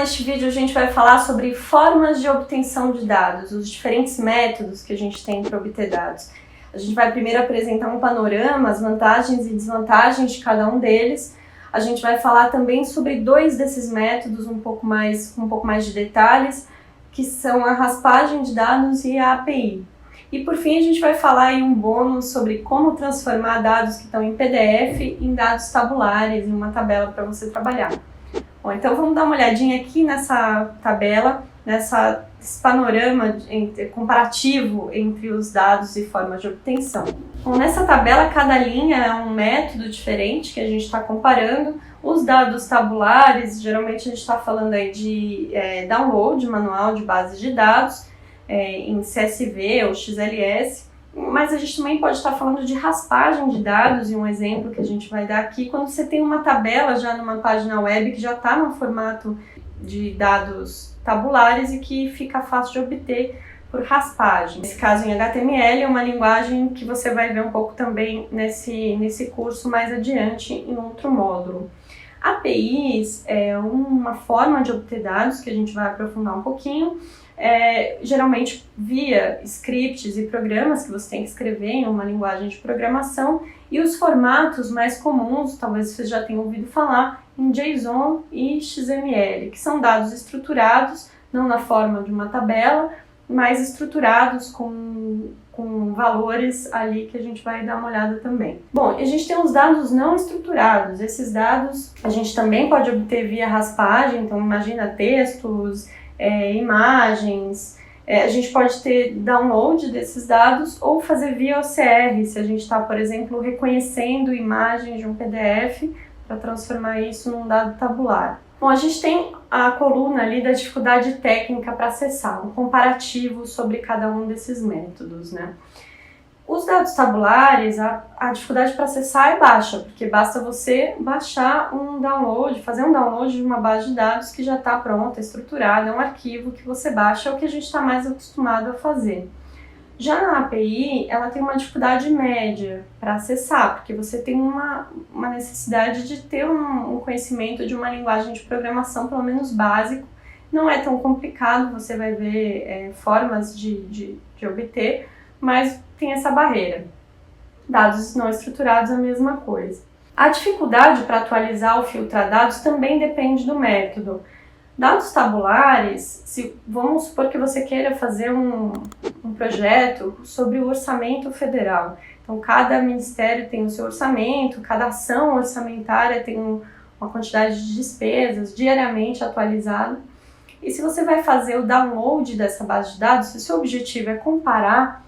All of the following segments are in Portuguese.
neste vídeo a gente vai falar sobre formas de obtenção de dados, os diferentes métodos que a gente tem para obter dados. A gente vai primeiro apresentar um panorama, as vantagens e desvantagens de cada um deles. A gente vai falar também sobre dois desses métodos com um pouco mais de detalhes, que são a raspagem de dados e a API. E por fim a gente vai falar aí um bônus sobre como transformar dados que estão em PDF em dados tabulares, em uma tabela para você trabalhar. Bom, então vamos dar uma olhadinha aqui nessa tabela, nesse panorama comparativo entre os dados e formas de obtenção. Bom, nessa tabela, cada linha é um método diferente que a gente está comparando. Os dados tabulares, geralmente a gente está falando aí de download manual de bases de dados, em CSV ou XLS, mas a gente também pode estar falando de raspagem de dados, e um exemplo que a gente vai dar aqui, quando você tem uma tabela já numa página web que já está no formato de dados tabulares e que fica fácil de obter por raspagem. Nesse caso em HTML é uma linguagem que você vai ver um pouco também nesse curso mais adiante em outro módulo. APIs é uma forma de obter dados que a gente vai aprofundar um pouquinho, geralmente via scripts e programas que você tem que escrever em uma linguagem de programação, e os formatos mais comuns, talvez você já tenha ouvido falar, em JSON e XML, que são dados estruturados, não na forma de uma tabela, mas estruturados com valores ali que a gente vai dar uma olhada também. Bom, a gente tem os dados não estruturados. Esses dados a gente também pode obter via raspagem, então imagina textos, imagens. A gente pode ter download desses dados ou fazer via OCR, se a gente está, por exemplo, reconhecendo imagens de um PDF para transformar isso num dado tabular. Bom, a gente tem a coluna ali da dificuldade técnica para acessar, um comparativo sobre cada um desses métodos, né? Os dados tabulares, a dificuldade para acessar é baixa, porque basta você baixar um download, fazer um download de uma base de dados que já está pronta, estruturada, é um arquivo que você baixa, é o que a gente está mais acostumado a fazer. Já na API, ela tem uma dificuldade média para acessar, porque você tem uma necessidade de ter um conhecimento de uma linguagem de programação, pelo menos básico. Não é tão complicado, você vai ver formas de obter, mas tem essa barreira. Dados não estruturados é a mesma coisa. A dificuldade para atualizar ou filtrar dados também depende do método. Dados tabulares, vamos supor que você queira fazer um projeto sobre o orçamento federal. Então, cada ministério tem o seu orçamento, cada ação orçamentária tem uma quantidade de despesas diariamente atualizada. E se você vai fazer o download dessa base de dados, se o seu objetivo é comparar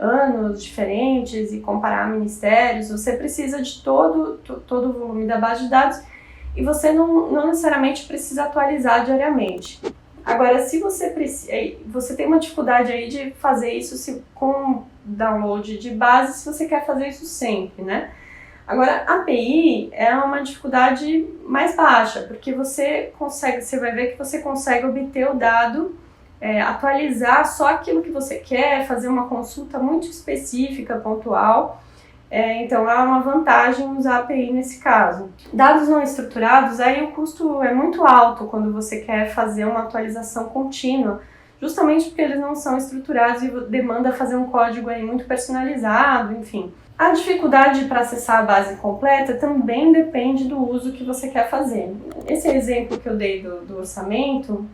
anos diferentes e comparar ministérios, você precisa de todo o volume da base de dados, e você não necessariamente precisa atualizar diariamente. Agora, se você tem uma dificuldade aí de fazer isso com download de base, se você quer fazer isso sempre, né? Agora, a API é uma dificuldade mais baixa, porque você vai ver que você consegue obter o dado, atualizar só aquilo que você quer, fazer uma consulta muito específica, pontual. Então, é uma vantagem usar a API nesse caso. Dados não estruturados, aí o custo é muito alto quando você quer fazer uma atualização contínua, justamente porque eles não são estruturados e demanda fazer um código aí muito personalizado, enfim. A dificuldade para acessar a base completa também depende do uso que você quer fazer. Esse exemplo que eu dei do orçamento,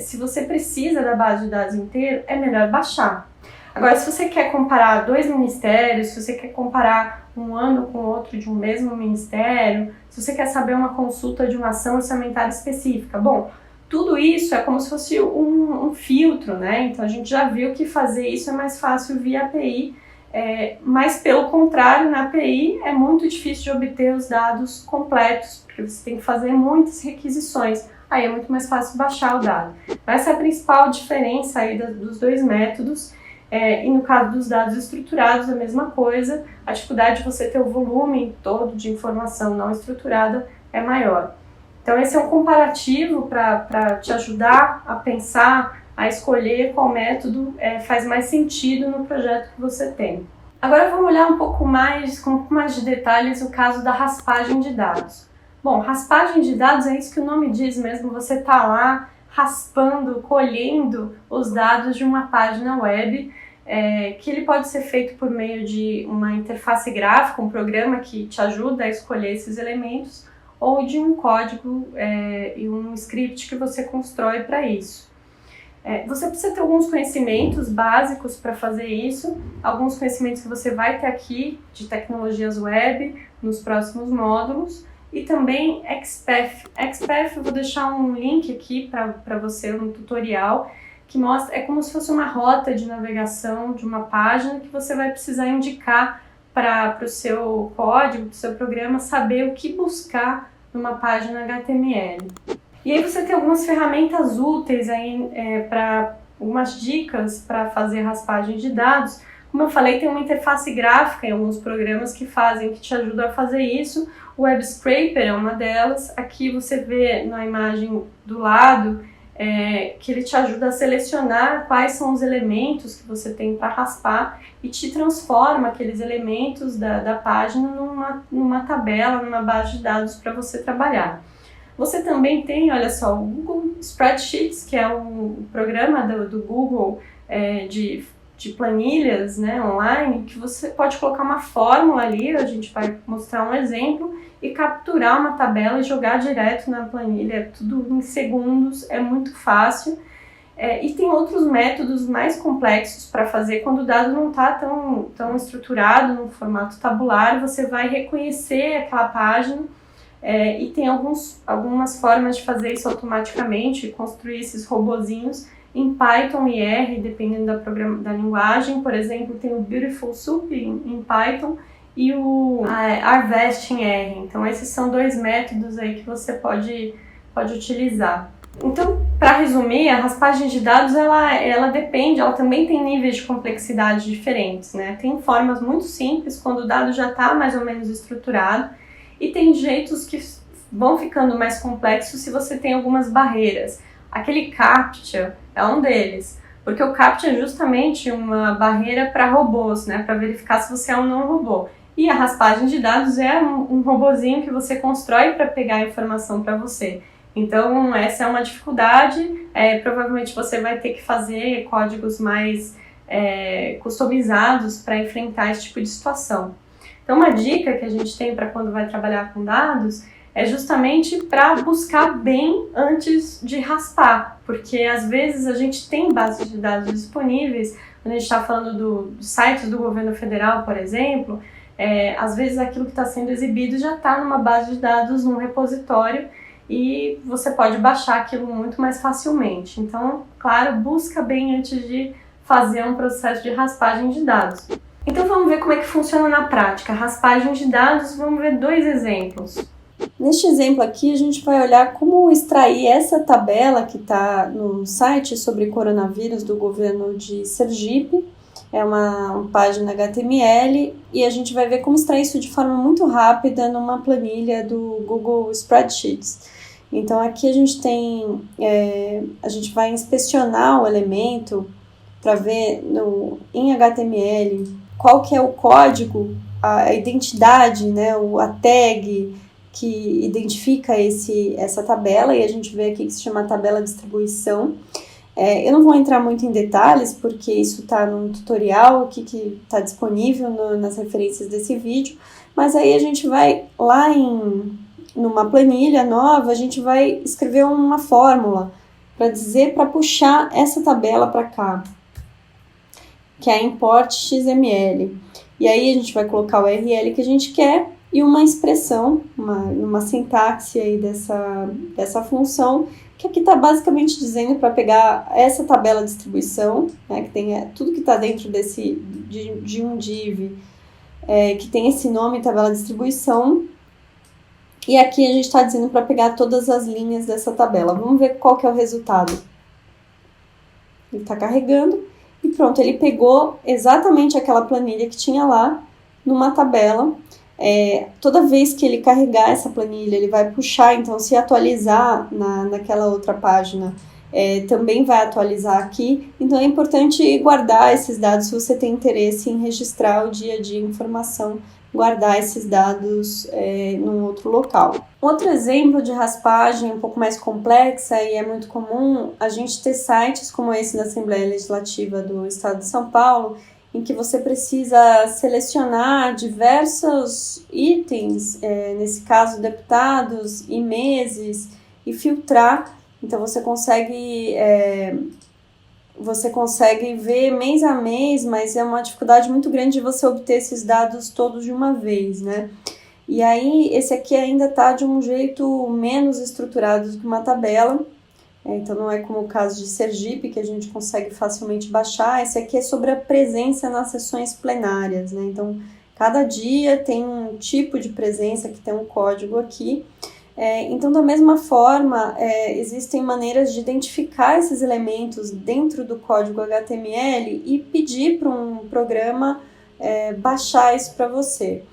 se você precisa da base de dados inteira, é melhor baixar. Agora, se você quer comparar dois ministérios, se você quer comparar um ano com outro de um mesmo ministério, se você quer saber uma consulta de uma ação orçamentária específica, bom, tudo isso é como se fosse um filtro, né? Então, a gente já viu que fazer isso é mais fácil via API, mas, pelo contrário, na API é muito difícil de obter os dados completos, porque você tem que fazer muitas requisições. Aí é muito mais fácil baixar o dado. Essa é a principal diferença aí dos dois métodos. E no caso dos dados estruturados, a mesma coisa, a dificuldade de você ter o volume todo de informação não estruturada é maior. Então esse é um comparativo para te ajudar a pensar, a escolher qual método faz mais sentido no projeto que você tem. Agora vamos olhar com um pouco mais de detalhes o caso da raspagem de dados. Bom, raspagem de dados é isso que o nome diz mesmo, você está lá raspando, colhendo os dados de uma página web, que ele pode ser feito por meio de uma interface gráfica, um programa que te ajuda a escolher esses elementos, ou de um código e um script que você constrói para isso. Você precisa ter alguns conhecimentos básicos para fazer isso, alguns conhecimentos que você vai ter aqui de tecnologias web nos próximos módulos, e também XPath. XPath, eu vou deixar um link aqui para você, um tutorial, que mostra, é como se fosse uma rota de navegação de uma página que você vai precisar indicar para o seu código, para o seu programa, saber o que buscar numa página HTML. E aí você tem algumas ferramentas úteis aí para algumas dicas para fazer raspagem de dados. Como eu falei, tem uma interface gráfica em alguns programas que te ajudam a fazer isso. O Web Scraper é uma delas. Aqui você vê na imagem do lado que ele te ajuda a selecionar quais são os elementos que você tem para raspar e te transforma aqueles elementos da página numa tabela, numa base de dados para você trabalhar. Você também tem, olha só, o Google Spreadsheets, que é um programa do Google de planilhas, né, online, que você pode colocar uma fórmula ali, a gente vai mostrar um exemplo, e capturar uma tabela e jogar direto na planilha, tudo em segundos, é muito fácil. E tem outros métodos mais complexos para fazer quando o dado não está tão estruturado no formato tabular, você vai reconhecer aquela página, e tem algumas formas de fazer isso automaticamente, construir esses robozinhos em Python e R, dependendo da linguagem. Por exemplo, tem o Beautiful Soup em Python e o Harvest em R. Então, esses são dois métodos aí que você pode utilizar. Então, para resumir, a raspagem de dados, ela depende, ela também tem níveis de complexidade diferentes, né? Tem formas muito simples, quando o dado já está mais ou menos estruturado, e tem jeitos que vão ficando mais complexos se você tem algumas barreiras. Aquele CAPTCHA é um deles, porque o CAPTCHA é justamente uma barreira para robôs, né, para verificar se você é um não robô. E a raspagem de dados é um robozinho que você constrói para pegar a informação para você. Então, essa é uma dificuldade, provavelmente você vai ter que fazer códigos mais customizados para enfrentar esse tipo de situação. Então, uma dica que a gente tem para quando vai trabalhar com dados é justamente para buscar bem antes de raspar, porque às vezes a gente tem bases de dados disponíveis, quando a gente está falando dos sites do governo federal, por exemplo, às vezes aquilo que está sendo exibido já está numa base de dados, num repositório, e você pode baixar aquilo muito mais facilmente. Então, claro, busca bem antes de fazer um processo de raspagem de dados. Então vamos ver como é que funciona na prática. Raspagem de dados, vamos ver dois exemplos. Neste exemplo aqui, a gente vai olhar como extrair essa tabela que está no site sobre coronavírus do governo de Sergipe. É uma página HTML e a gente vai ver como extrair isso de forma muito rápida numa planilha do Google Spreadsheets. Então aqui a gente tem, a gente vai inspecionar o elemento para ver em HTML qual que é o código, a identidade, né, a tag que identifica essa tabela, e a gente vê aqui que se chama tabela distribuição. Eu não vou entrar muito em detalhes, porque isso está num tutorial aqui que está disponível nas referências desse vídeo, mas aí a gente vai lá numa planilha nova, a gente vai escrever uma fórmula para puxar essa tabela para cá, que é import XML. E aí a gente vai colocar o URL que a gente quer e uma expressão, uma sintaxe aí dessa função, que aqui está basicamente dizendo para pegar essa tabela de distribuição, né, que tem tudo que está dentro de um div, que tem esse nome, tabela de distribuição, e aqui a gente está dizendo para pegar todas as linhas dessa tabela. Vamos ver qual que é o resultado. Ele está carregando, e pronto, ele pegou exatamente aquela planilha que tinha lá, numa tabela. Toda vez que ele carregar essa planilha, ele vai puxar, então se atualizar naquela outra página, também vai atualizar aqui. Então é importante guardar esses dados se você tem interesse em registrar o dia a dia informação, guardar esses dados num outro local. Outro exemplo de raspagem um pouco mais complexa, e é muito comum a gente ter sites como esse da Assembleia Legislativa do Estado de São Paulo, em que você precisa selecionar diversos itens, nesse caso deputados e meses, e filtrar. Então você consegue ver mês a mês, mas é uma dificuldade muito grande de você obter esses dados todos de uma vez, né? E aí esse aqui ainda está de um jeito menos estruturado do que uma tabela. Então não é como o caso de Sergipe, que a gente consegue facilmente baixar. Esse aqui é sobre a presença nas sessões plenárias, né? Então cada dia tem um tipo de presença que tem um código aqui. Então, da mesma forma, existem maneiras de identificar esses elementos dentro do código HTML e pedir para um programa baixar isso para você.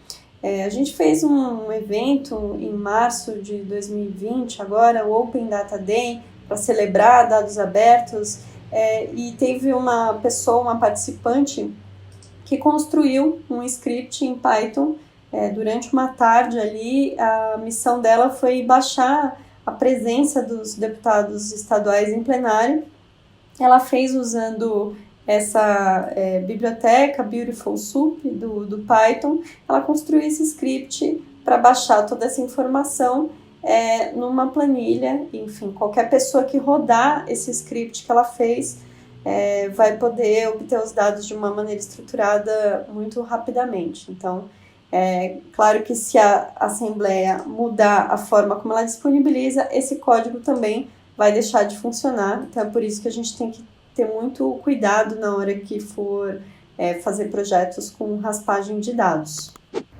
A gente fez um evento em março de 2020, agora, o Open Data Day, para celebrar dados abertos, e teve uma participante, que construiu um script em Python. Durante uma tarde ali, a missão dela foi baixar a presença dos deputados estaduais em plenário. Ela fez usando essa biblioteca Beautiful Soup do Python. Ela construiu esse script para baixar toda essa informação numa planilha. Enfim, qualquer pessoa que rodar esse script que ela fez vai poder obter os dados de uma maneira estruturada muito rapidamente. Então, claro que se a Assembleia mudar a forma como ela disponibiliza, esse código também vai deixar de funcionar. Então é por isso que a gente tem que ter muito cuidado na hora que for fazer projetos com raspagem de dados.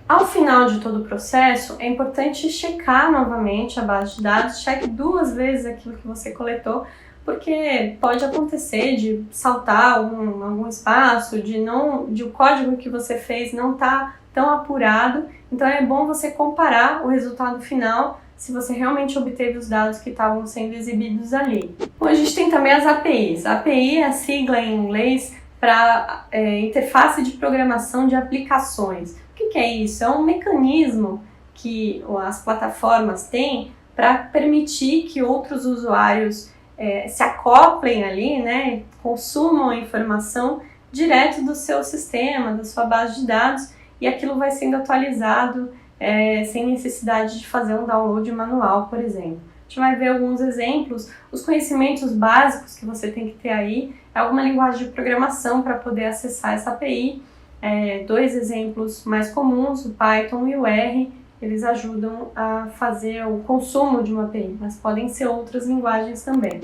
Ao final de todo o processo, é importante checar novamente a base de dados, cheque 2 vezes aquilo que você coletou, porque pode acontecer de saltar algum espaço, de o código que você fez não estar tão apurado. Então é bom você comparar o resultado final se você realmente obteve os dados que estavam sendo exibidos ali. Bom, a gente tem também as APIs. A API é a sigla em inglês para Interface de Programação de Aplicações. O que é isso? É um mecanismo que as plataformas têm para permitir que outros usuários se acoplem ali, né, consumam a informação direto do seu sistema, da sua base de dados, e aquilo vai sendo atualizado sem necessidade de fazer um download manual, por exemplo. A gente vai ver alguns exemplos. Os conhecimentos básicos que você tem que ter aí é alguma linguagem de programação para poder acessar essa API. 2 exemplos mais comuns, o Python e o R, eles ajudam a fazer o consumo de uma API, mas podem ser outras linguagens também.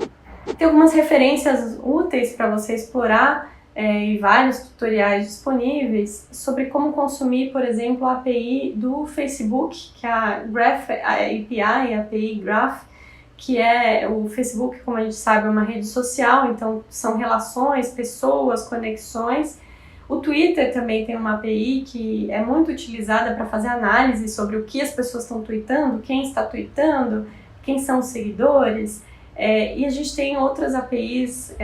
Tem algumas referências úteis para você explorar e vários tutoriais disponíveis sobre como consumir, por exemplo, a API do Facebook, que é a API, a API Graph, que o Facebook, como a gente sabe, é uma rede social, então são relações, pessoas, conexões. O Twitter também tem uma API que é muito utilizada para fazer análise sobre o que as pessoas estão tweetando, quem está tweetando, quem são os seguidores. E a gente tem outras APIs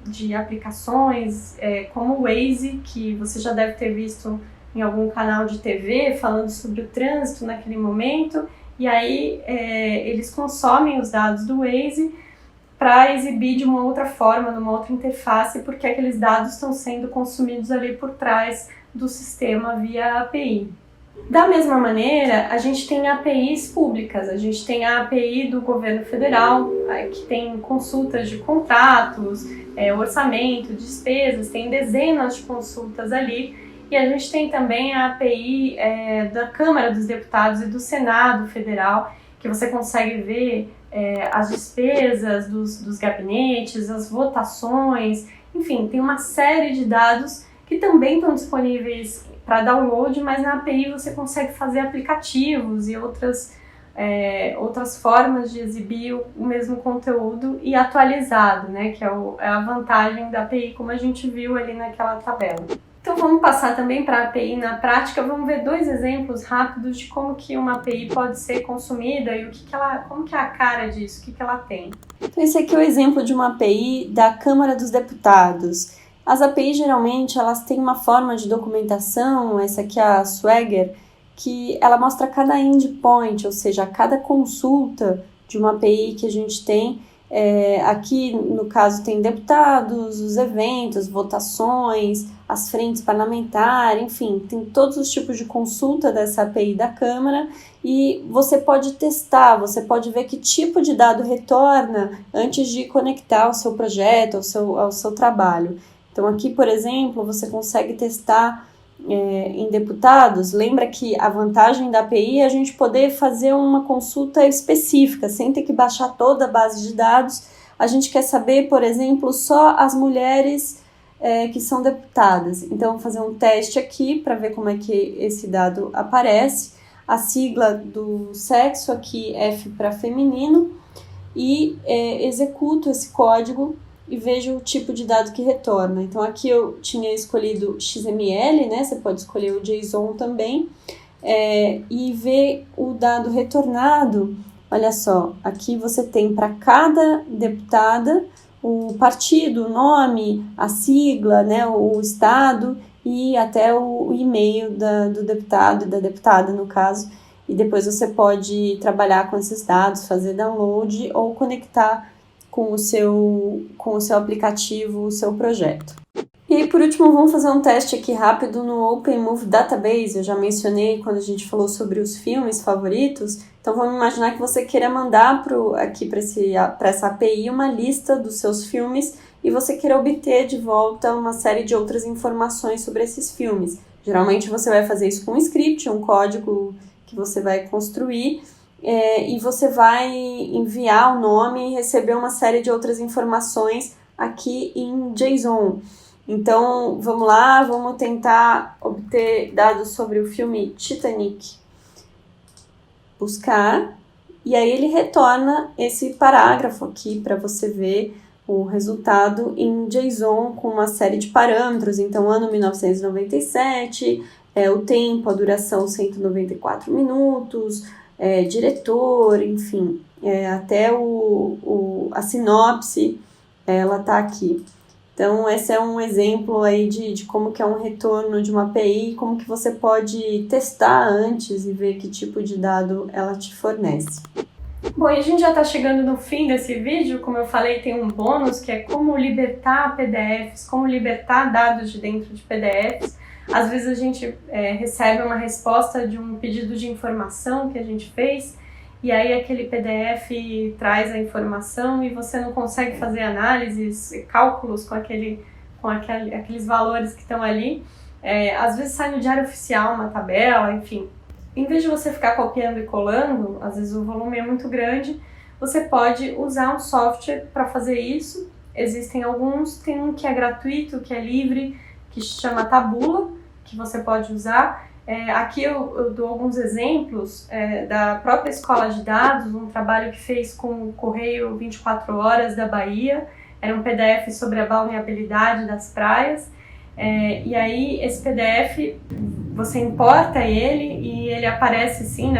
de aplicações, como o Waze, que você já deve ter visto em algum canal de TV falando sobre o trânsito naquele momento, e aí eles consomem os dados do Waze para exibir de uma outra forma, numa outra interface, porque aqueles dados estão sendo consumidos ali por trás do sistema via API. Da mesma maneira, a gente tem APIs públicas, a gente tem a API do governo federal, que tem consultas de contratos, orçamento, despesas, tem dezenas de consultas ali, e a gente tem também a API da Câmara dos Deputados e do Senado Federal, que você consegue ver as despesas dos gabinetes, as votações, enfim, tem uma série de dados que também estão disponíveis para download, mas na API você consegue fazer aplicativos e outras formas de exibir o mesmo conteúdo e atualizado, né, que é a vantagem da API, como a gente viu ali naquela tabela. Então vamos passar também para a API na prática, vamos ver 2 exemplos rápidos de como que uma API pode ser consumida e como que é a cara disso, o que ela tem. Então, esse aqui é o exemplo de uma API da Câmara dos Deputados. As APIs, geralmente, elas têm uma forma de documentação, essa aqui é a Swagger, que ela mostra cada endpoint, ou seja, cada consulta de uma API que a gente tem. Aqui, no caso, tem deputados, os eventos, votações, as frentes parlamentares, enfim, tem todos os tipos de consulta dessa API da Câmara e você pode testar, você pode ver que tipo de dado retorna antes de conectar ao seu projeto, ao seu trabalho. Então, aqui, por exemplo, você consegue testar em deputados. Lembra que a vantagem da API é a gente poder fazer uma consulta específica, sem ter que baixar toda a base de dados. A gente quer saber, por exemplo, só as mulheres que são deputadas. Então, vou fazer um teste aqui para ver como é que esse dado aparece. A sigla do sexo aqui, F para feminino, e executo esse código e vejo o tipo de dado que retorna. Então, aqui eu tinha escolhido XML, né? Você pode escolher o JSON também, e ver o dado retornado. Olha só, aqui você tem para cada deputada o partido, o nome, a sigla, né? O estado e até o e-mail do deputado e da deputada, no caso. E depois você pode trabalhar com esses dados, fazer download ou conectar com o seu aplicativo, o seu projeto. E aí, por último, vamos fazer um teste aqui rápido no OpenMove Database. Eu já mencionei quando a gente falou sobre os filmes favoritos. Então, vamos imaginar que você queira mandar para essa API uma lista dos seus filmes e você queira obter de volta uma série de outras informações sobre esses filmes. Geralmente, você vai fazer isso com um script, um código que você vai construir, e você vai enviar o nome e receber uma série de outras informações aqui em JSON. Então, vamos lá, vamos tentar obter dados sobre o filme Titanic. Buscar, e aí ele retorna esse parágrafo aqui para você ver o resultado em JSON com uma série de parâmetros. Então, ano 1997, o tempo, a duração 194 minutos, diretor, enfim, até a sinopse, ela está aqui. Então, esse é um exemplo aí de como que é um retorno de uma API, como que você pode testar antes e ver que tipo de dado ela te fornece. Bom, e a gente já está chegando no fim desse vídeo. Como eu falei, tem um bônus que é como libertar PDFs, como libertar dados de dentro de PDFs. Às vezes a gente recebe uma resposta de um pedido de informação que a gente fez, e aí aquele PDF traz a informação e você não consegue fazer análises, cálculos com aqueles valores que estão ali. Às vezes sai no Diário Oficial uma tabela, enfim. Em vez de você ficar copiando e colando, às vezes o volume é muito grande, você pode usar um software para fazer isso. Existem alguns, tem um que é gratuito, que é livre, que se chama Tabula, que você pode usar. Aqui eu dou alguns exemplos da própria Escola de Dados, um trabalho que fez com o Correio 24 Horas da Bahia. Era um PDF sobre a balneabilidade das praias. E aí esse PDF, você importa ele e ele aparece assim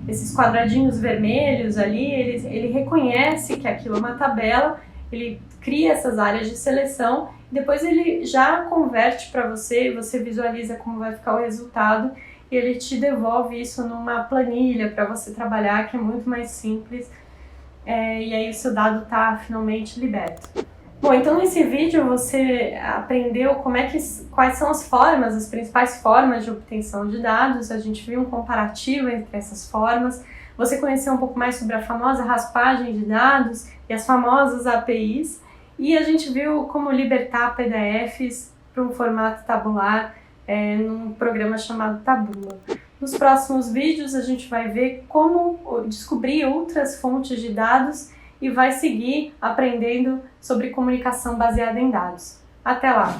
esses quadradinhos vermelhos ali, ele reconhece que aquilo é uma tabela, ele cria essas áreas de seleção, depois ele já converte para você, você visualiza como vai ficar o resultado e ele te devolve isso numa planilha para você trabalhar, que é muito mais simples, e aí o seu dado está finalmente liberto. Bom, então nesse vídeo você aprendeu quais são as principais formas de obtenção de dados. A gente viu um comparativo entre essas formas. Você conheceu um pouco mais sobre a famosa raspagem de dados e as famosas APIs. E a gente viu como libertar PDFs para um formato tabular num programa chamado Tabula. Nos próximos vídeos a gente vai ver como descobrir outras fontes de dados e vai seguir aprendendo sobre comunicação baseada em dados. Até lá!